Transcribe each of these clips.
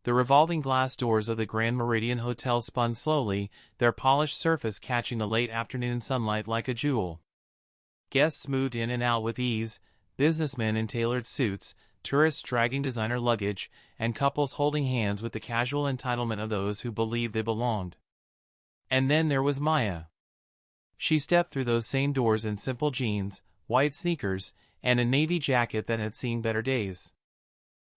The revolving glass doors of the Grand Meridian Hotel spun slowly, their polished surface catching the late afternoon sunlight like a jewel. Guests moved in and out with ease, businessmen in tailored suits, tourists dragging designer luggage, and couples holding hands with the casual entitlement of those who believed they belonged. And then there was Maya. She stepped through those same doors in simple jeans, white sneakers, and a navy jacket that had seen better days.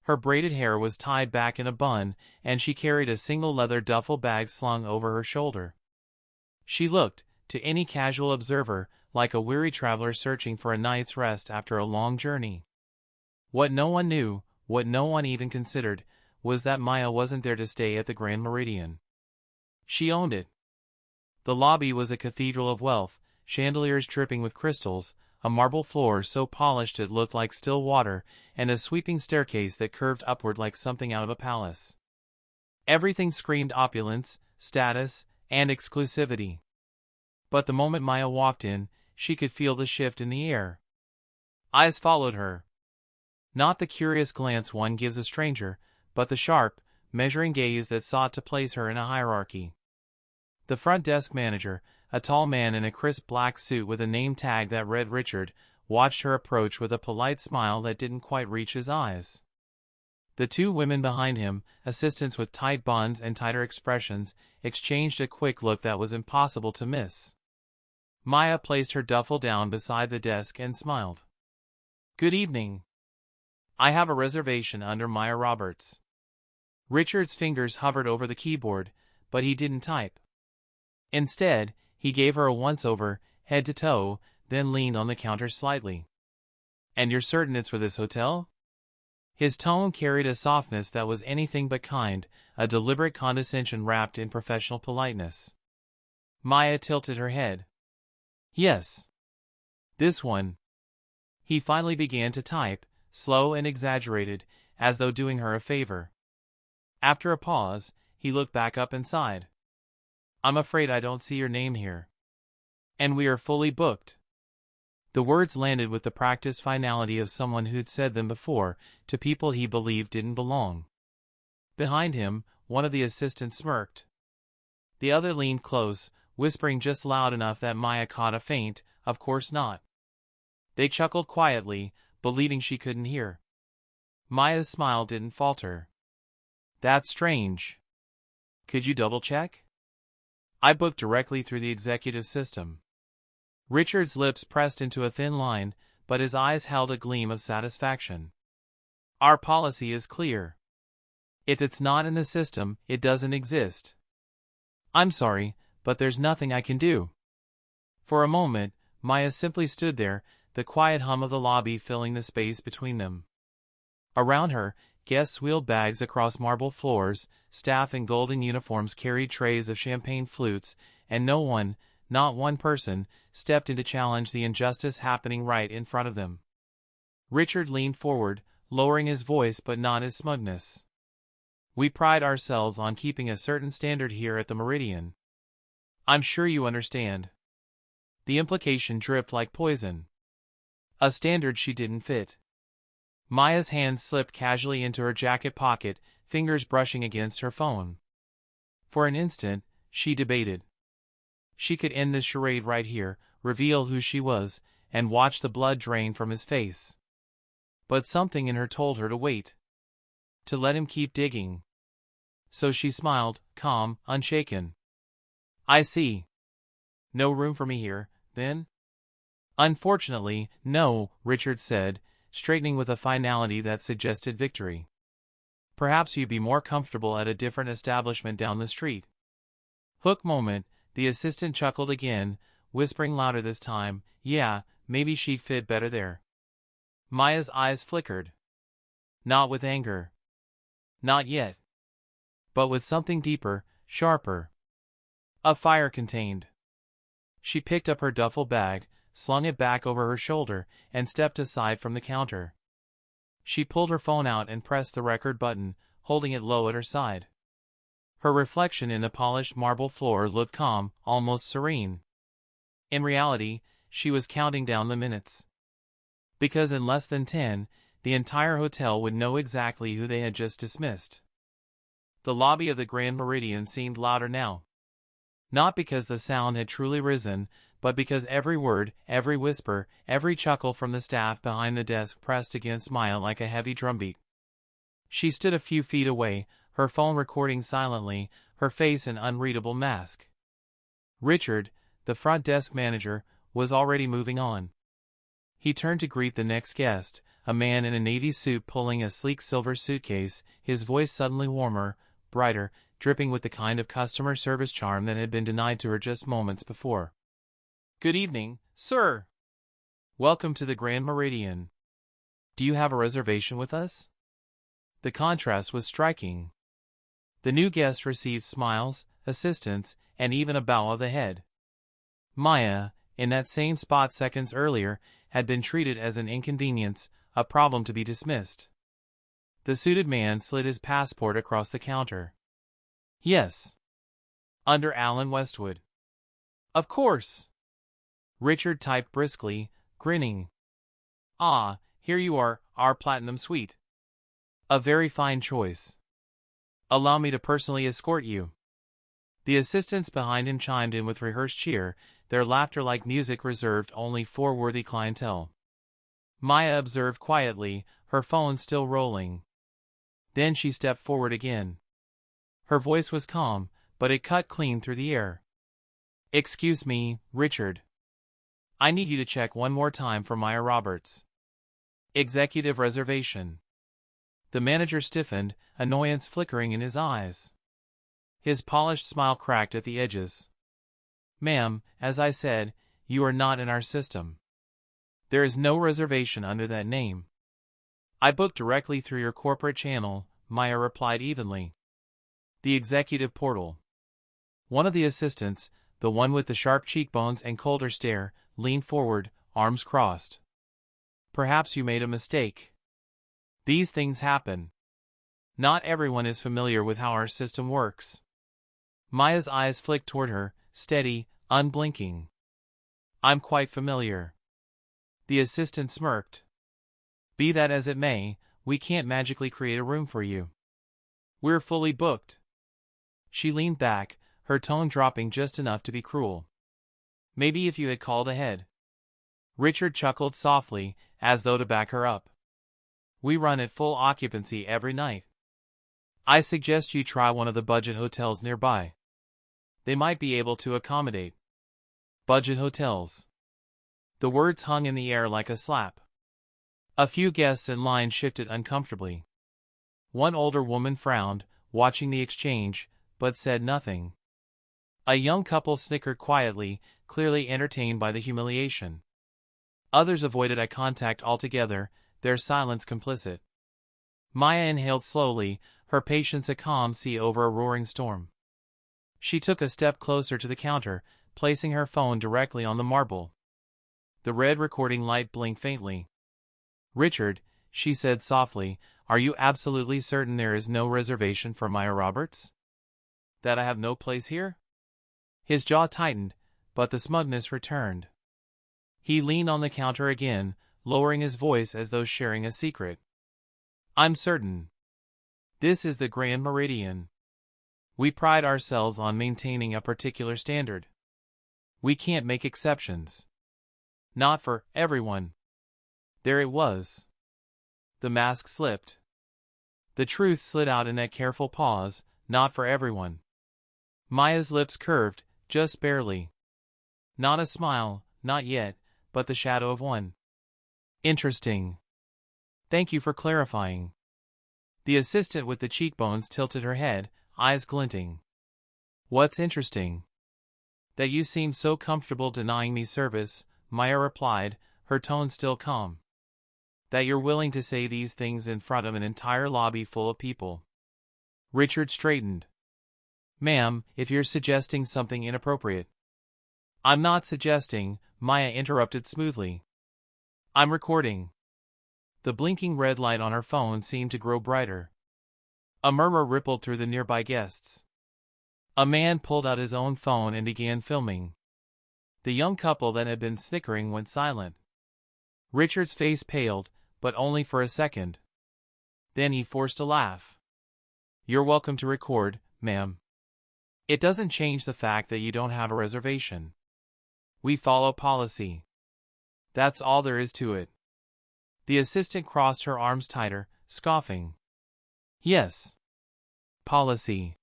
Her braided hair was tied back in a bun, and she carried a single leather duffel bag slung over her shoulder. She looked, to any casual observer, like a weary traveler searching for a night's rest after a long journey. What no one knew, what no one even considered, was that Maya wasn't there to stay at the Grand Meridian. She owned it. The lobby was a cathedral of wealth, chandeliers dripping with crystals, a marble floor so polished it looked like still water, and a sweeping staircase that curved upward like something out of a palace. Everything screamed opulence, status, and exclusivity. But the moment Maya walked in, she could feel the shift in the air. Eyes followed her. Not the curious glance one gives a stranger, but the sharp, measuring gaze that sought to place her in a hierarchy. The front desk manager, a tall man in a crisp black suit with a name tag that read Richard, watched her approach with a polite smile that didn't quite reach his eyes. The two women behind him, assistants with tight buns and tighter expressions, exchanged a quick look that was impossible to miss. Maya placed her duffel down beside the desk and smiled. "Good evening. I have a reservation under Maya Roberts." Richard's fingers hovered over the keyboard, but he didn't type. Instead, he gave her a once-over, head to toe, then leaned on the counter slightly. "And you're certain it's for this hotel?" His tone carried a softness that was anything but kind, a deliberate condescension wrapped in professional politeness. Maya tilted her head. "Yes. This one." He finally began to type, slow and exaggerated, as though doing her a favor. After a pause, he looked back up and sighed. "I'm afraid I don't see your name here. And we are fully booked." The words landed with the practiced finality of someone who'd said them before, to people he believed didn't belong. Behind him, one of the assistants smirked. The other leaned close, whispering just loud enough that Maya caught a faint, "Of course not." They chuckled quietly, believing she couldn't hear. Maya's smile didn't falter. "That's strange. Could you double-check?" "I booked directly through the executive system." Richard's lips pressed into a thin line, but his eyes held a gleam of satisfaction. "Our policy is clear. If it's not in the system, it doesn't exist." "I'm sorry, but there's nothing I can do." For a moment, Maya simply stood there, the quiet hum of the lobby filling the space between them. Around her, guests wheeled bags across marble floors, staff in golden uniforms carried trays of champagne flutes, and no one, not one person, stepped in to challenge the injustice happening right in front of them. Richard leaned forward, lowering his voice but not his smugness. "We pride ourselves on keeping a certain standard here at the Meridian. I'm sure you understand." The implication dripped like poison. A standard she didn't fit. Maya's hand slipped casually into her jacket pocket, fingers brushing against her phone. For an instant, she debated. She could end this charade right here, reveal who she was, and watch the blood drain from his face. But something in her told her to wait. To let him keep digging. So she smiled, calm, unshaken. "I see. No room for me here, then?" "Unfortunately, no," Richard said, straightening with a finality that suggested victory. "Perhaps you'd be more comfortable at a different establishment down the street." Hook moment, the assistant chuckled again, whispering louder this time, "Yeah, maybe she'd fit better there." Maya's eyes flickered. Not with anger. Not yet. But with something deeper, sharper. A fire contained. She picked up her duffel bag, slung it back over her shoulder, and stepped aside from the counter. She pulled her phone out and pressed the record button, holding it low at her side. Her reflection in the polished marble floor looked calm, almost serene. In reality, she was counting down the minutes. Because in less than 10, the entire hotel would know exactly who they had just dismissed. The lobby of the Grand Meridian seemed louder now. Not because the sound had truly risen, but because every word, every whisper, every chuckle from the staff behind the desk pressed against Maya like a heavy drumbeat. She stood a few feet away, her phone recording silently, her face an unreadable mask. Richard, the front desk manager, was already moving on. He turned to greet the next guest, a man in a navy suit pulling a sleek silver suitcase, his voice suddenly warmer, brighter, dripping with the kind of customer service charm that had been denied to her just moments before. "Good evening, sir. Welcome to the Grand Meridian. Do you have a reservation with us?" The contrast was striking. The new guest received smiles, assistance, and even a bow of the head. Maya, in that same spot seconds earlier, had been treated as an inconvenience, a problem to be dismissed. The suited man slid his passport across the counter. "Yes. Under Alan Westwood." "Of course." Richard typed briskly, grinning. "Ah, here you are, our platinum suite. A very fine choice. Allow me to personally escort you." The assistants behind him chimed in with rehearsed cheer, their laughter like music reserved only for worthy clientele. Maya observed quietly, her phone still rolling. Then she stepped forward again. Her voice was calm, but it cut clean through the air. "Excuse me, Richard. I need you to check one more time for Maya Roberts. Executive reservation." The manager stiffened, annoyance flickering in his eyes. His polished smile cracked at the edges. "Ma'am, as I said, you are not in our system. There is no reservation under that name." "I booked directly through your corporate channel," Maya replied evenly. "The executive portal." One of the assistants, the one with the sharp cheekbones and colder stare, leaned forward, arms crossed. "Perhaps you made a mistake. These things happen. Not everyone is familiar with how our system works." Maya's eyes flicked toward her, steady, unblinking. "I'm quite familiar." The assistant smirked. "Be that as it may, we can't magically create a room for you. We're fully booked." She leaned back, her tone dropping just enough to be cruel. "Maybe if you had called ahead." Richard chuckled softly, as though to back her up. "We run at full occupancy every night. I suggest you try one of the budget hotels nearby. They might be able to accommodate." Budget hotels. The words hung in the air like a slap. A few guests in line shifted uncomfortably. One older woman frowned, watching the exchange, but said nothing. A young couple snickered quietly, clearly entertained by the humiliation. Others avoided eye contact altogether, their silence complicit. Maya inhaled slowly, her patience a calm sea over a roaring storm. She took a step closer to the counter, placing her phone directly on the marble. The red recording light blinked faintly. "Richard," she said softly, "are you absolutely certain there is no reservation for Maya Roberts? That I have no place here?" His jaw tightened, but the smugness returned. He leaned on the counter again, lowering his voice as though sharing a secret. "I'm certain. This is the Grand Meridian. We pride ourselves on maintaining a particular standard. We can't make exceptions. Not for everyone." There it was. The mask slipped. The truth slid out in that careful pause, not for everyone. Maya's lips curved, just barely. Not a smile, not yet, but the shadow of one. "Interesting. Thank you for clarifying." The assistant with the cheekbones tilted her head, eyes glinting. "What's interesting?" "That you seem so comfortable denying me service," Maya replied, her tone still calm. "That you're willing to say these things in front of an entire lobby full of people." Richard straightened. "Ma'am, if you're suggesting something inappropriate." "I'm not suggesting," Maya interrupted smoothly. "I'm recording." The blinking red light on her phone seemed to grow brighter. A murmur rippled through the nearby guests. A man pulled out his own phone and began filming. The young couple that had been snickering went silent. Richard's face paled, but only for a second. Then he forced a laugh. You're welcome to record, ma'am. It doesn't change the fact that you don't have a reservation. We follow policy. That's all there is to it. The assistant crossed her arms tighter, scoffing. Yes. Policy.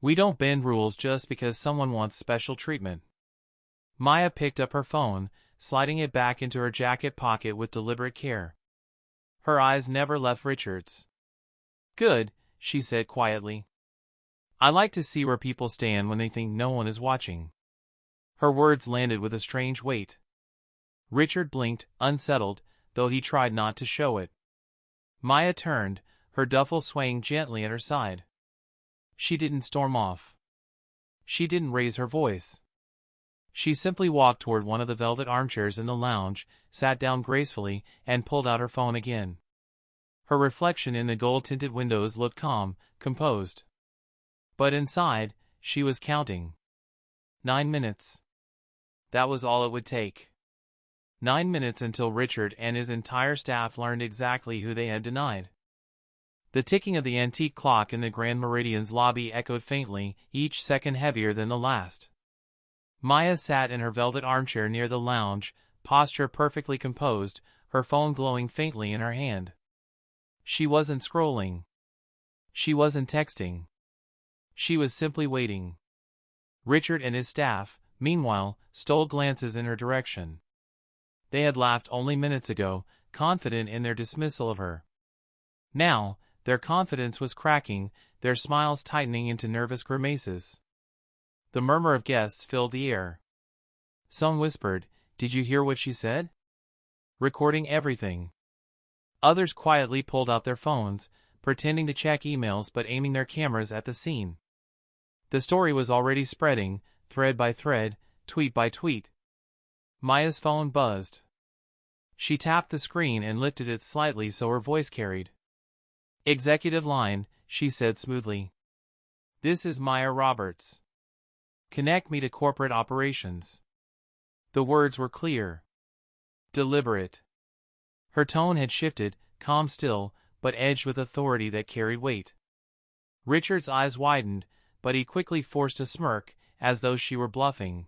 We don't bend rules just because someone wants special treatment. Maya picked up her phone, sliding it back into her jacket pocket with deliberate care. Her eyes never left Richard's. Good, she said quietly. I like to see where people stand when they think no one is watching. Her words landed with a strange weight. Richard blinked, unsettled, though he tried not to show it. Maya turned, her duffel swaying gently at her side. She didn't storm off. She didn't raise her voice. She simply walked toward one of the velvet armchairs in the lounge, sat down gracefully, and pulled out her phone again. Her reflection in the gold-tinted windows looked calm, composed. But inside, she was counting. 9 minutes. That was all it would take. 9 minutes until Richard and his entire staff learned exactly who they had denied. The ticking of the antique clock in the Grand Meridian's lobby echoed faintly, each second heavier than the last. Maya sat in her velvet armchair near the lounge, posture perfectly composed, her phone glowing faintly in her hand. She wasn't scrolling. She wasn't texting. She was simply waiting. Richard and his staff, meanwhile, stole glances in her direction. They had laughed only minutes ago, confident in their dismissal of her. Now, their confidence was cracking, their smiles tightening into nervous grimaces. The murmur of guests filled the air. Some whispered, "Did you hear what she said?" Recording everything. Others quietly pulled out their phones, pretending to check emails but aiming their cameras at the scene. The story was already spreading, thread by thread, tweet by tweet. Maya's phone buzzed. She tapped the screen and lifted it slightly so her voice carried. "Executive line," she said smoothly. "This is Maya Roberts. Connect me to corporate operations." The words were clear. Deliberate. Her tone had shifted, calm still, but edged with authority that carried weight. Richard's eyes widened, but he quickly forced a smirk, as though she were bluffing.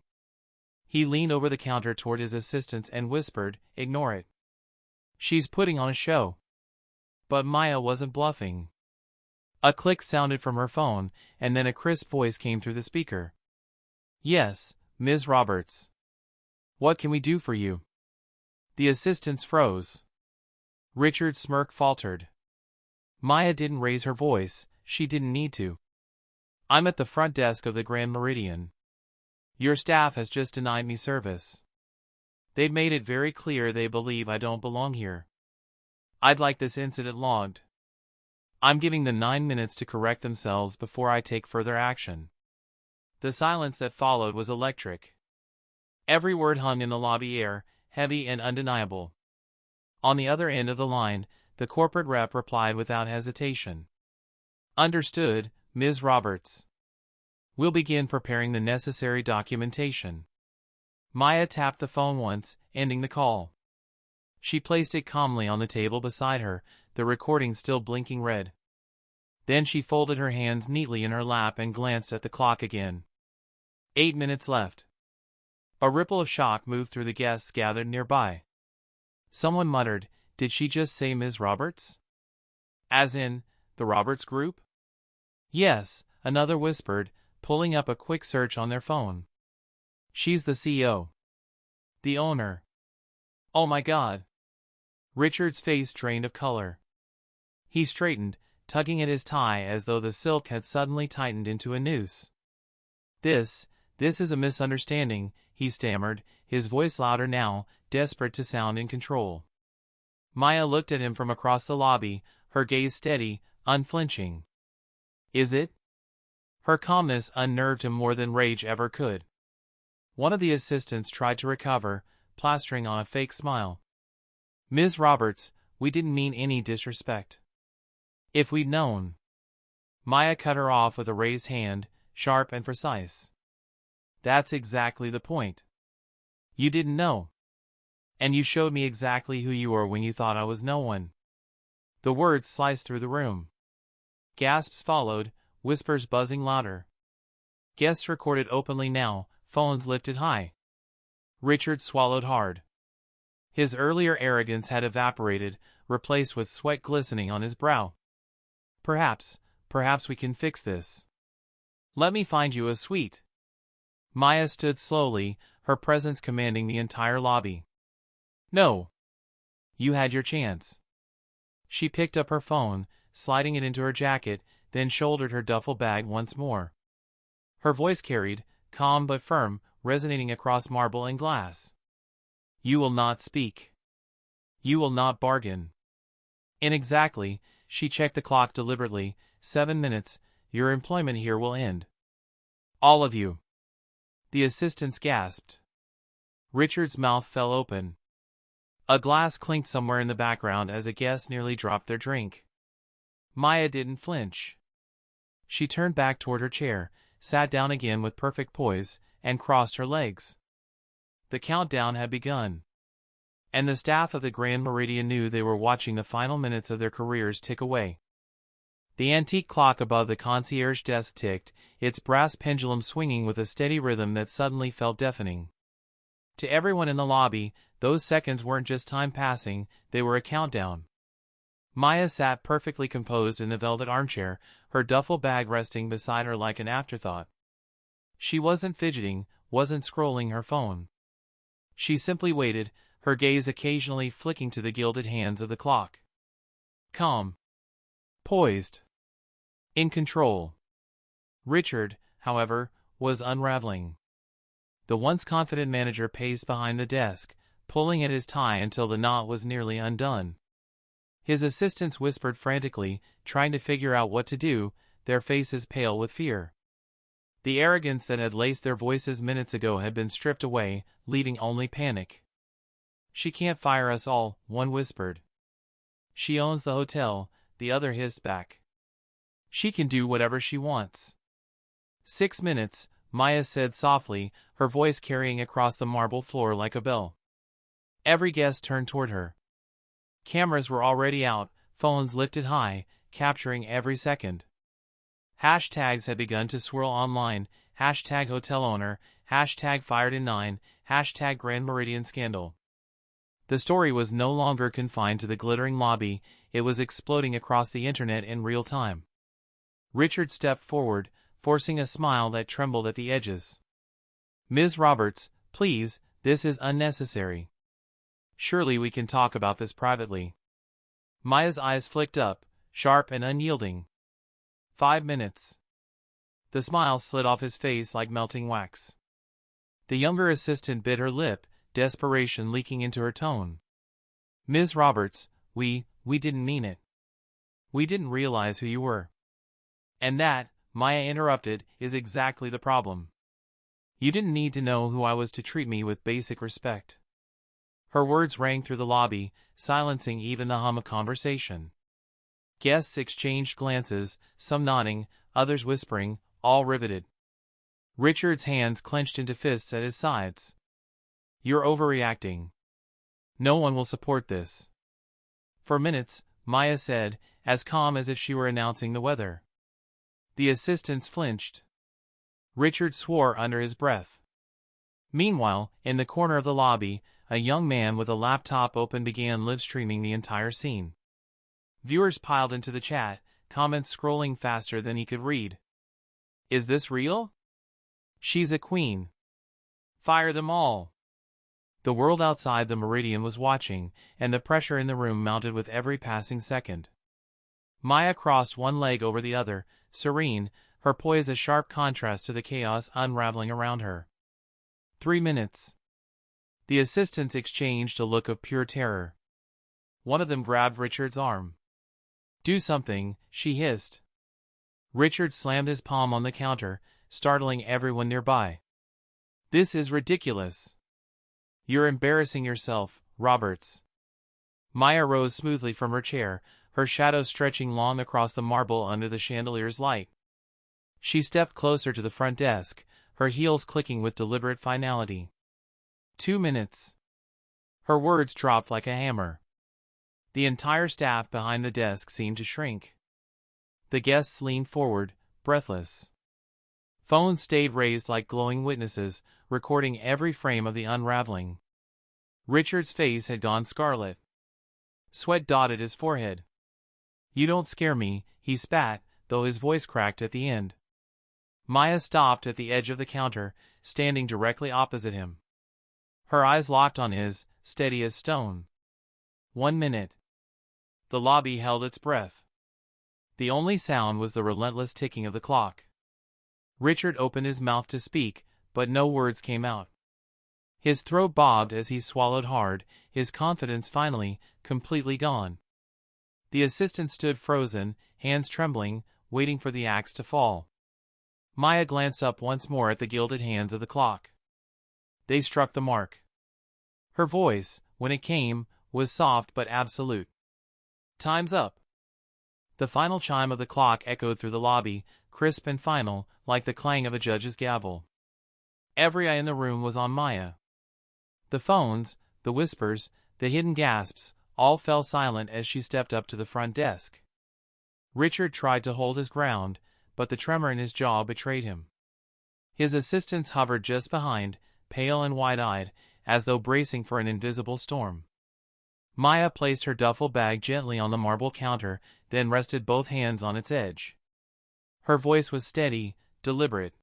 He leaned over the counter toward his assistants and whispered, "Ignore it. She's putting on a show." But Maya wasn't bluffing. A click sounded from her phone, and then a crisp voice came through the speaker. "Yes, Ms. Roberts. What can we do for you?" The assistants froze. Richard's smirk faltered. Maya didn't raise her voice, she didn't need to. "I'm at the front desk of the Grand Meridian. Your staff has just denied me service. They've made it very clear they believe I don't belong here. I'd like this incident logged. I'm giving them 9 minutes to correct themselves before I take further action." The silence that followed was electric. Every word hung in the lobby air, heavy and undeniable. On the other end of the line, the corporate rep replied without hesitation. "Understood, Ms. Roberts. We'll begin preparing the necessary documentation." Maya tapped the phone once, ending the call. She placed it calmly on the table beside her, the recording still blinking red. Then she folded her hands neatly in her lap and glanced at the clock again. 8 minutes left. A ripple of shock moved through the guests gathered nearby. Someone muttered, "Did she just say Ms. Roberts? As in, the Roberts Group?" "Yes," another whispered, pulling up a quick search on their phone. "She's the CEO. The owner." "Oh my God." Richard's face drained of color. He straightened, tugging at his tie as though the silk had suddenly tightened into a noose. This is a misunderstanding," he stammered, his voice louder now, desperate to sound in control. Maya looked at him from across the lobby, her gaze steady, unflinching. "Is it?" Her calmness unnerved him more than rage ever could. One of the assistants tried to recover, plastering on a fake smile. "Ms. Roberts, we didn't mean any disrespect. If we'd known." Maya cut her off with a raised hand, sharp and precise. "That's exactly the point. You didn't know. And you showed me exactly who you were when you thought I was no one." The words sliced through the room. Gasps followed, whispers buzzing louder. Guests recorded openly now, phones lifted high. Richard swallowed hard. His earlier arrogance had evaporated, replaced with sweat glistening on his brow. Perhaps we can fix this. Let me find you a suite. Maya stood slowly, her presence commanding the entire lobby. No. You had your chance. She picked up her phone, sliding it into her jacket, then shouldered her duffel bag once more. Her voice carried, calm but firm, resonating across marble and glass. You will not speak. You will not bargain. Inexactly, she checked the clock deliberately, 7 minutes, your employment here will end. All of you. The assistants gasped. Richard's mouth fell open. A glass clinked somewhere in the background as a guest nearly dropped their drink. Maya didn't flinch. She turned back toward her chair, sat down again with perfect poise, and crossed her legs. The countdown had begun. And the staff of the Grand Meridian knew they were watching the final minutes of their careers tick away. The antique clock above the concierge desk ticked, its brass pendulum swinging with a steady rhythm that suddenly felt deafening. To everyone in the lobby, those seconds weren't just time passing, they were a countdown. Maya sat perfectly composed in the velvet armchair, her duffel bag resting beside her like an afterthought. She wasn't fidgeting, wasn't scrolling her phone. She simply waited, her gaze occasionally flicking to the gilded hands of the clock. Calm. Poised. In control. Richard, however, was unraveling. The once confident manager paced behind the desk, pulling at his tie until the knot was nearly undone. His assistants whispered frantically, trying to figure out what to do, their faces pale with fear. The arrogance that had laced their voices minutes ago had been stripped away, leaving only panic. She can't fire us all, one whispered. She owns the hotel, the other hissed back. She can do whatever she wants. 6 minutes, Maya said softly, her voice carrying across the marble floor like a bell. Every guest turned toward her. Cameras were already out, phones lifted high, capturing every second. Hashtags had begun to swirl online, hashtag hotel owner, hashtag fired in 9, hashtag Grand Meridian scandal. The story was no longer confined to the glittering lobby, it was exploding across the internet in real time. Richard stepped forward, forcing a smile that trembled at the edges. Ms. Roberts, please, this is unnecessary. Surely we can talk about this privately. Maya's eyes flicked up, sharp and unyielding. 5 minutes. The smile slid off his face like melting wax. The younger assistant bit her lip, desperation leaking into her tone. Ms. Roberts, we didn't mean it. We didn't realize who you were. And that, Maya interrupted, is exactly the problem. You didn't need to know who I was to treat me with basic respect. Her words rang through the lobby, silencing even the hum of conversation. Guests exchanged glances, some nodding, others whispering, all riveted. Richard's hands clenched into fists at his sides. You're overreacting. No one will support this. For minutes, Maya said, as calm as if she were announcing the weather. The assistants flinched. Richard swore under his breath. Meanwhile, in the corner of the lobby, a young man with a laptop open began live-streaming the entire scene. Viewers piled into the chat, comments scrolling faster than he could read. Is this real? She's a queen. Fire them all. The world outside the Meridian was watching, and the pressure in the room mounted with every passing second. Maya crossed one leg over the other, serene, her poise a sharp contrast to the chaos unraveling around her. 3 minutes. The assistants exchanged a look of pure terror. One of them grabbed Richard's arm. Do something, she hissed. Richard slammed his palm on the counter, startling everyone nearby. This is ridiculous. You're embarrassing yourself, Roberts. Maya rose smoothly from her chair, her shadow stretching long across the marble under the chandelier's light. She stepped closer to the front desk, her heels clicking with deliberate finality. 2 minutes. Her words dropped like a hammer. The entire staff behind the desk seemed to shrink. The guests leaned forward, breathless. Phones stayed raised like glowing witnesses, recording every frame of the unraveling. Richard's face had gone scarlet. Sweat dotted his forehead. "You don't scare me," he spat, though his voice cracked at the end. Maya stopped at the edge of the counter, standing directly opposite him. Her eyes locked on his, steady as stone. 1 minute. The lobby held its breath. The only sound was the relentless ticking of the clock. Richard opened his mouth to speak, but no words came out. His throat bobbed as he swallowed hard, his confidence finally, completely gone. The assistant stood frozen, hands trembling, waiting for the axe to fall. Maya glanced up once more at the gilded hands of the clock. They struck the mark. Her voice, when it came, was soft but absolute. "Time's up." The final chime of the clock echoed through the lobby, crisp and final, like the clang of a judge's gavel. Every eye in the room was on Maya. The phones, the whispers, the hidden gasps, all fell silent as she stepped up to the front desk. Richard tried to hold his ground, but the tremor in his jaw betrayed him. His assistants hovered just behind, pale and wide-eyed, as though bracing for an invisible storm. Maya placed her duffel bag gently on the marble counter, then rested both hands on its edge. Her voice was steady, deliberate.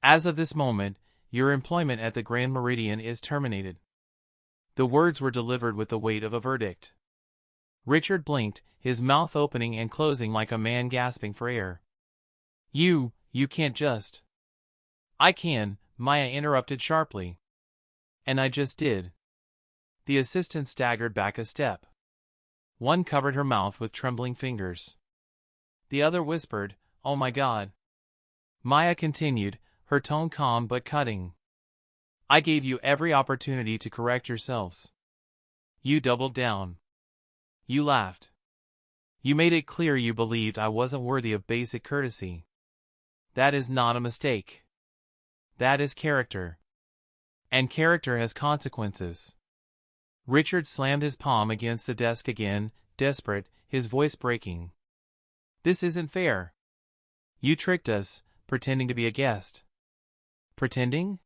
"As of this moment, your employment at the Grand Meridian is terminated." The words were delivered with the weight of a verdict. Richard blinked, his mouth opening and closing like a man gasping for air. You can't just." "I can," Maya interrupted sharply. "And I just did." The assistant staggered back a step. One covered her mouth with trembling fingers. The other whispered, "Oh my God." Maya continued, her tone calm but cutting. "I gave you every opportunity to correct yourselves. You doubled down. You laughed. You made it clear you believed I wasn't worthy of basic courtesy. That is not a mistake. That is character. And character has consequences." Richard slammed his palm against the desk again, desperate, his voice breaking. "This isn't fair. You tricked us, pretending to be a guest." "Pretending?"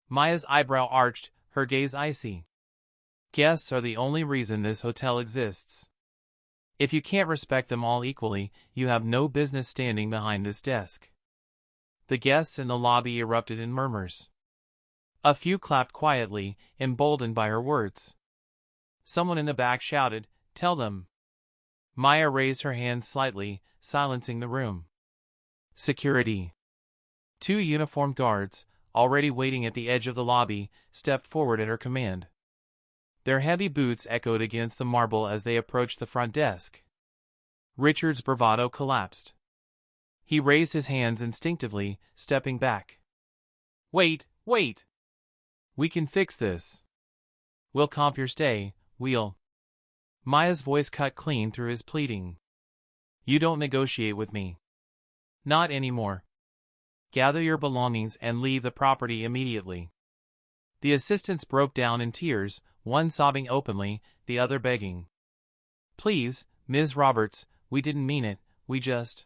Maya's eyebrow arched, her gaze icy. "Guests are the only reason this hotel exists. If you can't respect them all equally, you have no business standing behind this desk." The guests in the lobby erupted in murmurs. A few clapped quietly, emboldened by her words. Someone in the back shouted, "Tell them." Maya raised her hand slightly, silencing the room. Security. 2 uniformed guards, already waiting at the edge of the lobby, stepped forward at her command. Their heavy boots echoed against the marble as they approached the front desk. Richard's bravado collapsed. He raised his hands instinctively, stepping back. Wait! We can fix this. We'll comp your stay, we'll..." Maya's voice cut clean through his pleading. "You don't negotiate with me. Not anymore. Gather your belongings and leave the property immediately." The assistants broke down in tears, one sobbing openly, the other begging. "Please, Ms. Roberts, we didn't mean it, we just..."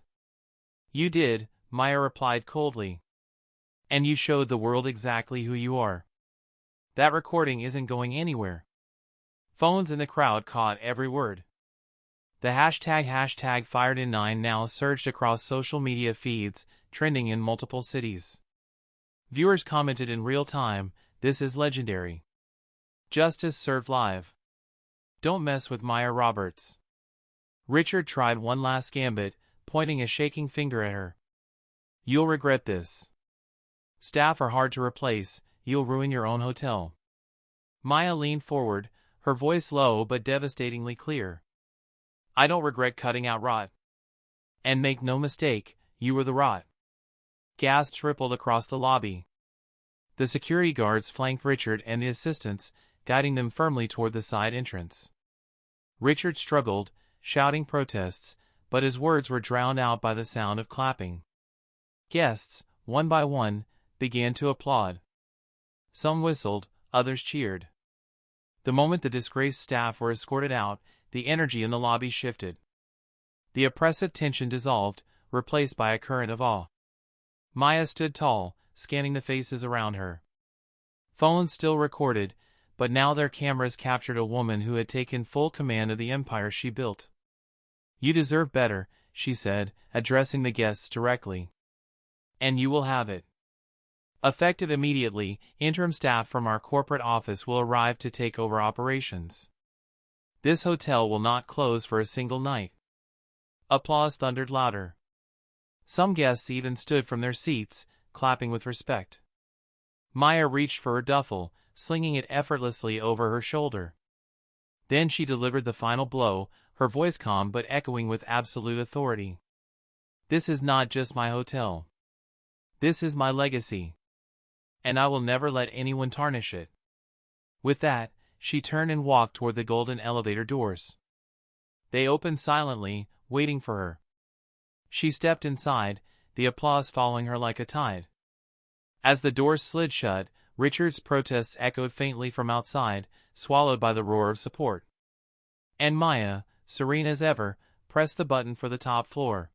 "You did," Maya replied coldly. "And you showed the world exactly who you are. That recording isn't going anywhere." Phones in the crowd caught every word. The hashtag fired in 9 now surged across social media feeds, trending in multiple cities. Viewers commented in real time, "This is legendary. Justice served live. Don't mess with Maya Roberts." Richard tried one last gambit, pointing a shaking finger at her. "You'll regret this. Staff are hard to replace, you'll ruin your own hotel." Maya leaned forward, her voice low but devastatingly clear. "I don't regret cutting out rot. And make no mistake, you were the rot." Gasps rippled across the lobby. The security guards flanked Richard and the assistants, guiding them firmly toward the side entrance. Richard struggled, shouting protests, but his words were drowned out by the sound of clapping. Guests, one by one, began to applaud. Some whistled, others cheered. The moment the disgraced staff were escorted out, the energy in the lobby shifted. The oppressive tension dissolved, replaced by a current of awe. Maya stood tall, scanning the faces around her. Phones still recorded, but now their cameras captured a woman who had taken full command of the empire she built. "You deserve better," she said, addressing the guests directly. "And you will have it. Effective immediately, interim staff from our corporate office will arrive to take over operations. This hotel will not close for a single night." Applause thundered louder. Some guests even stood from their seats, clapping with respect. Maya reached for her duffel, slinging it effortlessly over her shoulder. Then she delivered the final blow, her voice calm but echoing with absolute authority. "This is not just my hotel. This is my legacy. And I will never let anyone tarnish it." With that, she turned and walked toward the golden elevator doors. They opened silently, waiting for her. She stepped inside, the applause following her like a tide. As the doors slid shut, Richard's protests echoed faintly from outside, swallowed by the roar of support. And Maya, serene as ever, pressed the button for the top floor.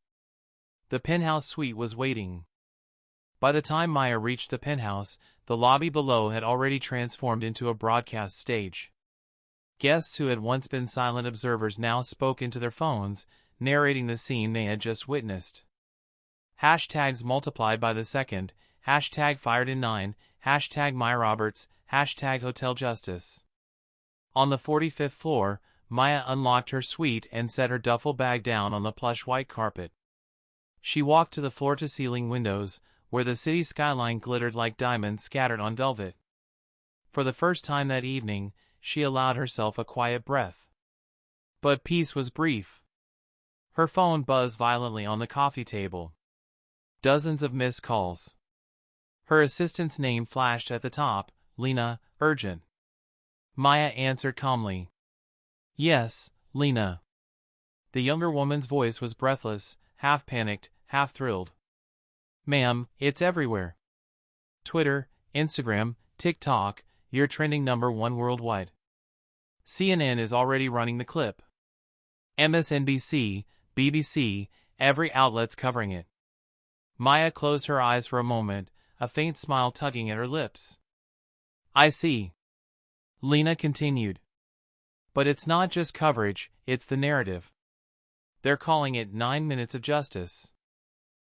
The penthouse suite was waiting. By the time Maya reached the penthouse, the lobby below had already transformed into a broadcast stage. Guests who had once been silent observers now spoke into their phones, narrating the scene they had just witnessed. Hashtags multiplied by the second, hashtag fired in 9, hashtag Maya Roberts, hashtag Hotel Justice. On the 45th floor, Maya unlocked her suite and set her duffel bag down on the plush white carpet. She walked to the floor-to-ceiling windows, where the city skyline glittered like diamonds scattered on velvet. For the first time that evening, she allowed herself a quiet breath. But peace was brief. Her phone buzzed violently on the coffee table. Dozens of missed calls. Her assistant's name flashed at the top, "Lena, urgent." Maya answered calmly. "Yes, Lena." The younger woman's voice was breathless, half panicked, half thrilled. "Ma'am, it's everywhere. Twitter, Instagram, TikTok, you're trending #1 worldwide. CNN is already running the clip. MSNBC, BBC, every outlet's covering it." Maya closed her eyes for a moment, a faint smile tugging at her lips. "I see," Lena continued. "But it's not just coverage, it's the narrative. They're calling it 9 minutes of justice.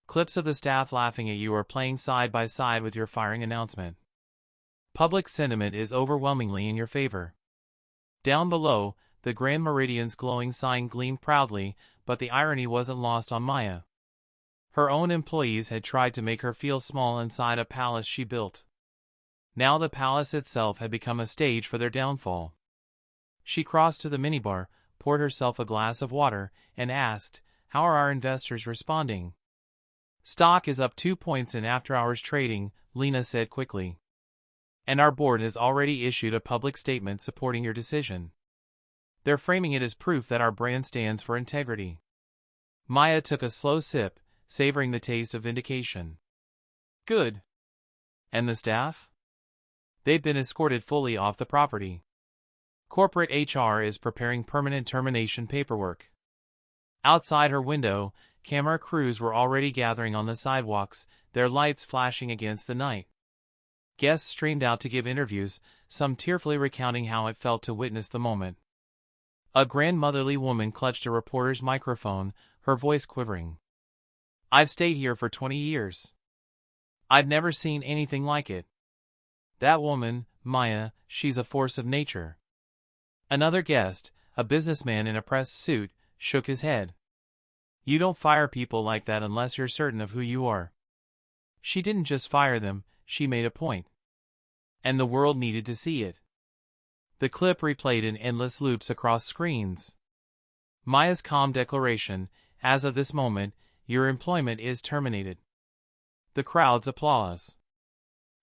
Clips of the staff laughing at you or playing side by side with your firing announcement. Public sentiment is overwhelmingly in your favor." Down below, the Grand Meridian's glowing sign gleamed proudly, but the irony wasn't lost on Maya. Her own employees had tried to make her feel small inside a palace she built. Now the palace itself had become a stage for their downfall. She crossed to the minibar, poured herself a glass of water, and asked, "How are our investors responding?" "Stock is up 2 points in after-hours trading," Lena said quickly. "And our board has already issued a public statement supporting your decision. They're framing it as proof that our brand stands for integrity." Maya took a slow sip, savoring the taste of vindication. "Good. And the staff?" "They've been escorted fully off the property. Corporate HR is preparing permanent termination paperwork." Outside her window, camera crews were already gathering on the sidewalks, their lights flashing against the night. Guests streamed out to give interviews, some tearfully recounting how it felt to witness the moment. A grandmotherly woman clutched a reporter's microphone, her voice quivering. "I've stayed here for 20 years. I've never seen anything like it. That woman, Maya, she's a force of nature." Another guest, a businessman in a pressed suit, shook his head. "You don't fire people like that unless you're certain of who you are." She didn't just fire them, she made a point. And the world needed to see it. The clip replayed in endless loops across screens. Maya's calm declaration, "As of this moment, your employment is terminated." The crowd's applause.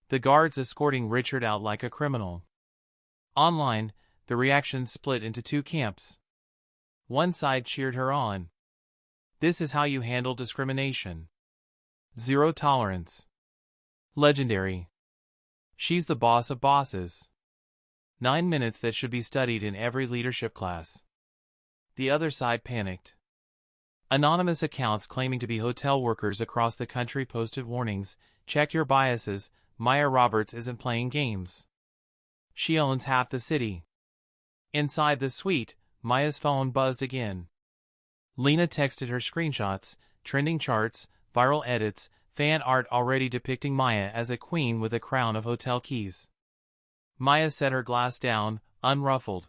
The guards escorting Richard out like a criminal. Online, the reactions split into two camps. One side cheered her on. "This is how you handle discrimination. Zero tolerance. Legendary. She's the boss of bosses. 9 minutes that should be studied in every leadership class." The other side panicked. Anonymous accounts claiming to be hotel workers across the country posted warnings, check your biases, Maya Roberts isn't playing games. She owns half the city. Inside the suite, Maya's phone buzzed again. Lena texted her screenshots, trending charts, viral edits, fan art already depicting Maya as a queen with a crown of hotel keys. Maya set her glass down, unruffled.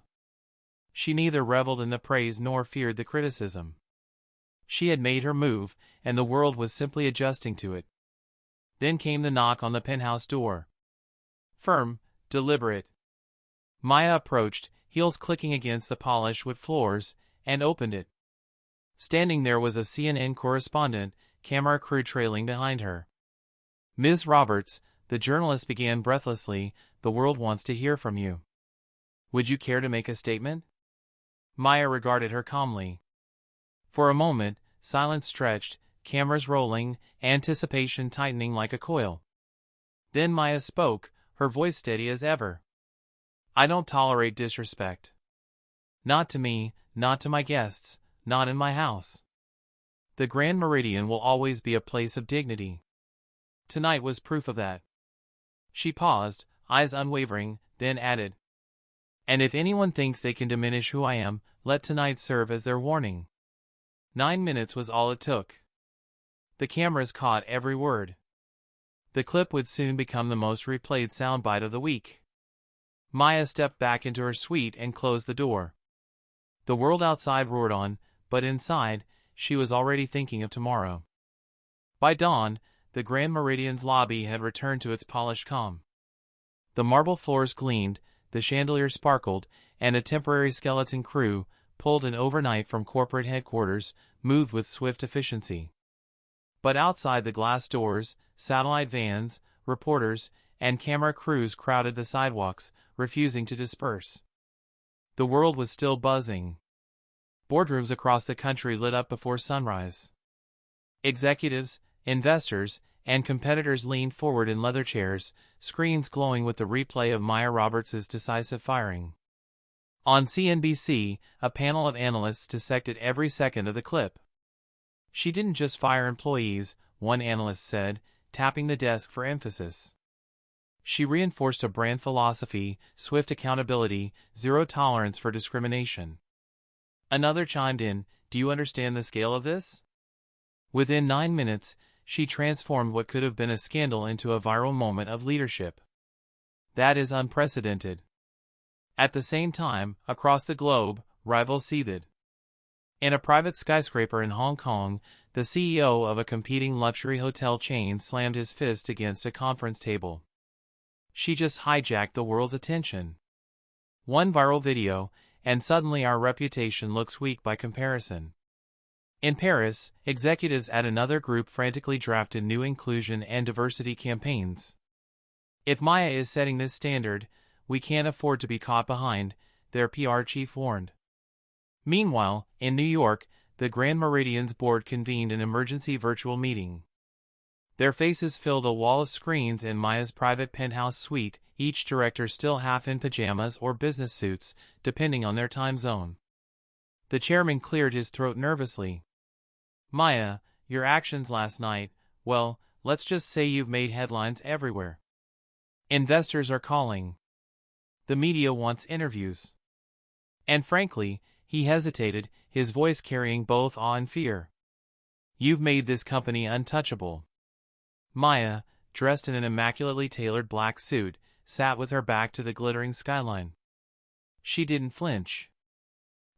She neither reveled in the praise nor feared the criticism. She had made her move, and the world was simply adjusting to it. Then came the knock on the penthouse door. Firm, deliberate. Maya approached, heels clicking against the polished wood floors, and opened it. Standing there was a CNN correspondent, camera crew trailing behind her. Ms. Roberts, the journalist began breathlessly, the world wants to hear from you. Would you care to make a statement? Maya regarded her calmly. For a moment, silence stretched, cameras rolling, anticipation tightening like a coil. Then Maya spoke, her voice steady as ever. I don't tolerate disrespect. Not to me, not to my guests, not in my house. The Grand Meridian will always be a place of dignity. Tonight was proof of that. She paused, eyes unwavering, then added, and if anyone thinks they can diminish who I am, let tonight serve as their warning. 9 minutes was all it took. The cameras caught every word. The clip would soon become the most replayed soundbite of the week. Maya stepped back into her suite and closed the door. The world outside roared on, but inside, she was already thinking of tomorrow. By dawn, the Grand Meridian's lobby had returned to its polished calm. The marble floors gleamed, the chandelier sparkled, and a temporary skeleton crew, pulled in overnight from corporate headquarters, moved with swift efficiency. But outside the glass doors, satellite vans, reporters, and camera crews crowded the sidewalks, refusing to disperse. The world was still buzzing. Boardrooms across the country lit up before sunrise. Executives, investors, and competitors leaned forward in leather chairs, screens glowing with the replay of Maya Roberts' decisive firing. On CNBC, a panel of analysts dissected every second of the clip. She didn't just fire employees, one analyst said, tapping the desk for emphasis. She reinforced a brand philosophy, swift accountability, zero tolerance for discrimination. Another chimed in, do you understand the scale of this? Within 9 minutes, she transformed what could have been a scandal into a viral moment of leadership. That is unprecedented. At the same time, across the globe, rivals seethed. In a private skyscraper in Hong Kong, the CEO of a competing luxury hotel chain slammed his fist against a conference table. She just hijacked the world's attention. One viral video, and suddenly our reputation looks weak by comparison. In Paris, executives at another group frantically drafted new inclusion and diversity campaigns. If Maya is setting this standard, we can't afford to be caught behind, their PR chief warned. Meanwhile, in New York, the Grand Meridian's board convened an emergency virtual meeting. Their faces filled a wall of screens in Maya's private penthouse suite, each director still half in pajamas or business suits, depending on their time zone. The chairman cleared his throat nervously. Maya, your actions last night, well, let's just say you've made headlines everywhere. Investors are calling. The media wants interviews. And frankly, he hesitated, his voice carrying both awe and fear. You've made this company untouchable. Maya, dressed in an immaculately tailored black suit, sat with her back to the glittering skyline. She didn't flinch.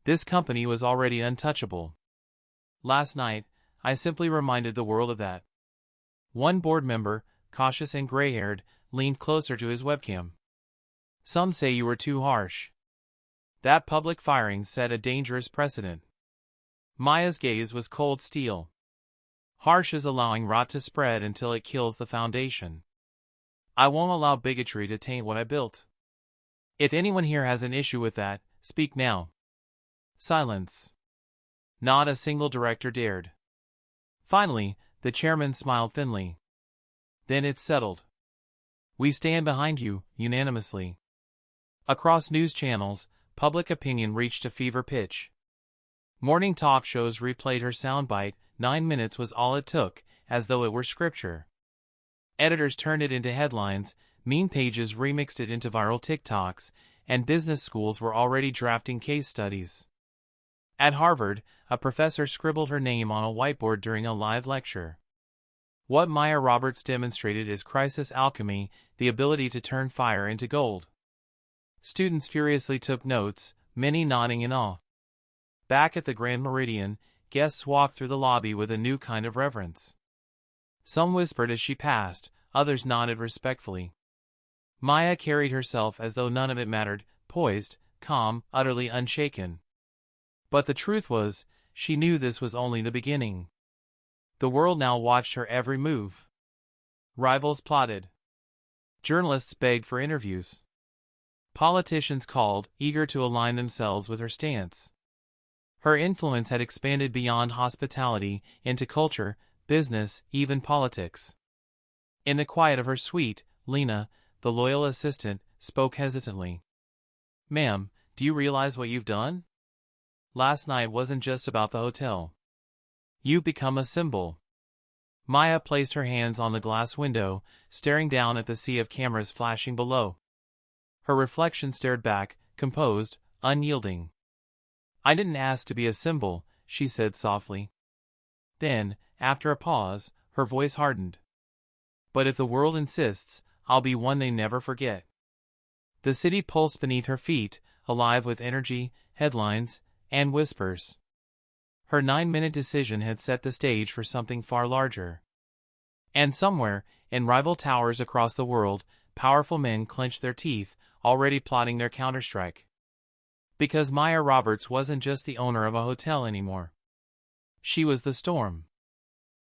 This company was already untouchable. Last night, I simply reminded the world of that. One board member, cautious and gray-haired, leaned closer to his webcam. Some say you were too harsh. That public firing set a dangerous precedent. Maya's gaze was cold steel. Harsh is allowing rot to spread until it kills the foundation. I won't allow bigotry to taint what I built. If anyone here has an issue with that, speak now. Silence. Not a single director dared. Finally, the chairman smiled thinly. Then it settled. We stand behind you, unanimously. Across news channels, public opinion reached a fever pitch. Morning talk shows replayed her soundbite. 9 minutes was all it took, as though it were scripture. Editors turned it into headlines, meme pages remixed it into viral TikToks, and business schools were already drafting case studies. At Harvard, a professor scribbled her name on a whiteboard during a live lecture. What Maya Roberts demonstrated is crisis alchemy, the ability to turn fire into gold. Students furiously took notes, many nodding in awe. Back at the Grand Meridian, guests walked through the lobby with a new kind of reverence. Some whispered as she passed, others nodded respectfully. Maya carried herself as though none of it mattered, poised, calm, utterly unshaken. But the truth was, she knew this was only the beginning. The world now watched her every move. Rivals plotted. Journalists begged for interviews. Politicians called, eager to align themselves with her stance. Her influence had expanded beyond hospitality, into culture, business, even politics. In the quiet of her suite, Lena, the loyal assistant, spoke hesitantly. "Ma'am, do you realize what you've done? Last night wasn't just about the hotel. You've become a symbol." Maya placed her hands on the glass window, staring down at the sea of cameras flashing below. Her reflection stared back, composed, unyielding. "I didn't ask to be a symbol," she said softly. Then, after a pause, her voice hardened. "But if the world insists, I'll be one they never forget." The city pulsed beneath her feet, alive with energy, headlines, and whispers. Her 9-minute decision had set the stage for something far larger. And somewhere, in rival towers across the world, powerful men clenched their teeth, already plotting their counterstrike. Because Maya Roberts wasn't just the owner of a hotel anymore. She was the storm.